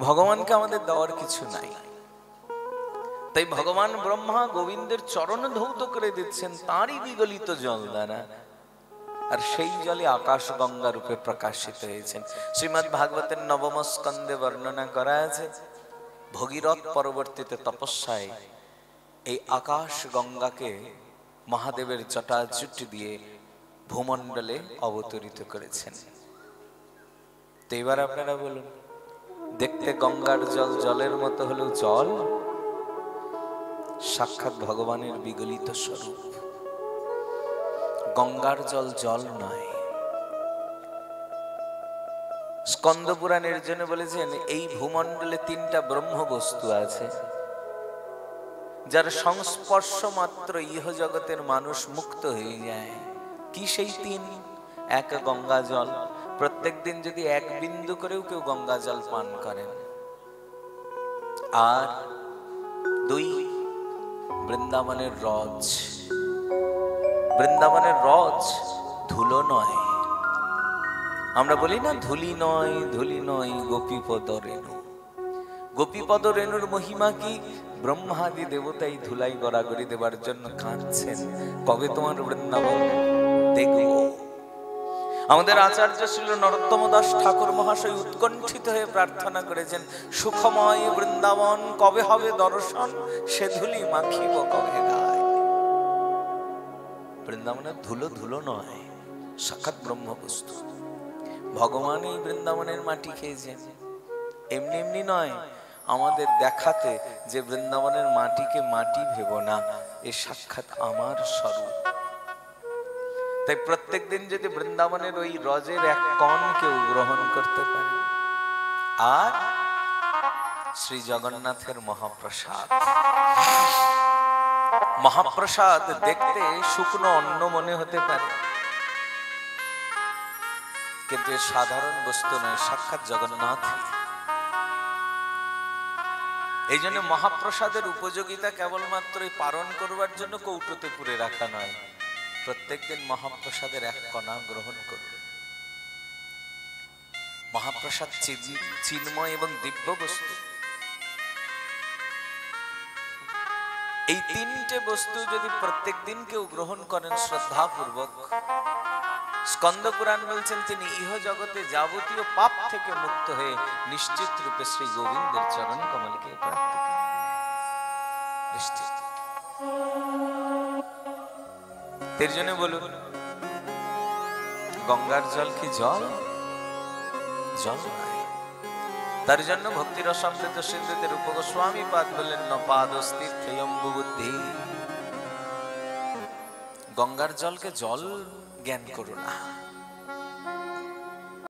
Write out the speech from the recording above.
ভগবানকে আমাদের দেওয়ার কিছু নাই। তাই ভগবান ব্রহ্মা গোবিন্দের চরণ ধৌত করে দিচ্ছেন তাঁরই বিগলিত জল দ্বারা, আর সেই জলে আকাশ গঙ্গা রূপে প্রকাশিত হয়েছেন। শ্রীমদ্ ভাগবতের নবম স্কন্ধে বর্ণনা করা আছে, ভগীরথ পরবর্তীতে তপস্যায় এই আকাশ গঙ্গাকে মহাদেবের জটাজুট দিয়ে ভূমণ্ডলে অবতরিত করেছেন। তো এবার আপনারা বলুন, দেখতে গঙ্গার জল জলের মতো হলেও জল সাক্ষাৎ ভগবানের বিগলিত স্বরূপ। গঙ্গার জল জল নয়। স্কন্দ পুরাণের জন্য বলেছেন এই ভূমণ্ডলে তিনটা ব্রহ্ম বস্তু আছে, যার সংস্পর্শ মাত্র ইহ জগতের মানুষ মুক্ত হয়ে যায়। কি সেই তিন? এক, গঙ্গা জল। প্রত্যেক দিন যদি এক বিন্দু করেও কেউ গঙ্গা জল পান করেন। আর দুই, বৃন্দাবনের রজ। বৃন্দাবনের রজ ধুলো নয়। আমরা বলি না ধুলি নয়, ধুলি নয় গোপীপদ রেণু। গোপীপদ রেণুর মহিমা কি? ব্রহ্মাদি দেবতাই ধুলাই গড়াগড়ি দেবার জন্য কাঁদছেন, কবে তোমার বৃন্দাবন দেখব। আমাদের আচার্য শ্রী নরোত্তম দাস ঠাকুর মহাশয় উৎকণ্ঠিত হয়ে প্রার্থনা করেছেন, সুখময় বৃন্দাবন কবে হবে দর্শন, সে ধুলি মাখিব কবে গায়। বৃন্দাবনের ধুলো ধুলো নয়, সাক্ষাৎ ব্রহ্ম বস্তু। ভগবান এই বৃন্দাবনের মাটি খেয়েছেন, এমনি এমনি নয়, আমাদের দেখাতে যে বৃন্দাবনের মাটিকে মাটি ভেব না, এ সাক্ষাৎ আমার স্বরূপ। তাই প্রত্যেক দিন যদি বৃন্দাবনের ওই রজের এক কণ কেউ গ্রহণ করতে পারে, আর শ্রী জগন্নাথের মহাপ্রসাদ, মহাপ্রসাদ দেখতে শুকনো অন্ন মনে হতে পারে, কিন্তু এ সাধারণ বস্তু নয়, সাক্ষাৎ জগন্নাথ। এই জন্য মহাপ্রসাদের উপযোগিতা কেবলমাত্র পালন করবার জন্য কৌটোতে পুরে রাখা নয়, প্রত্যেকদিন মহাপ্রসাদের এক কণা গ্রহণ করুন। মহাপ্রসাদ চিন্ময় এবং দিব্য বস্তু। এই তিনটে বস্তু যদি প্রত্যেক দিন কেউ গ্রহণ করেন শ্রদ্ধাপূর্বক, স্কন্দ পুরাণ বলছেন তিনি ইহ জগতে যাবতীয় পাপ থেকে মুক্ত হয়ে নিশ্চিত রূপে শ্রী গোবিন্দের চরণ কমলকে প্রাপ্ত করেন। নিশ্চিত। এর জন্য বলুন, গঙ্গার জল কি জল? জল নয়। তার জন্য ভক্তি রসামৃত সিন্ধুতে রূপ গোস্বামী পাদ বললেন, ন পাদস্তীর্থয়ম্বু বুদ্ধি। গঙ্গার জলকে জল জ্ঞান করো না।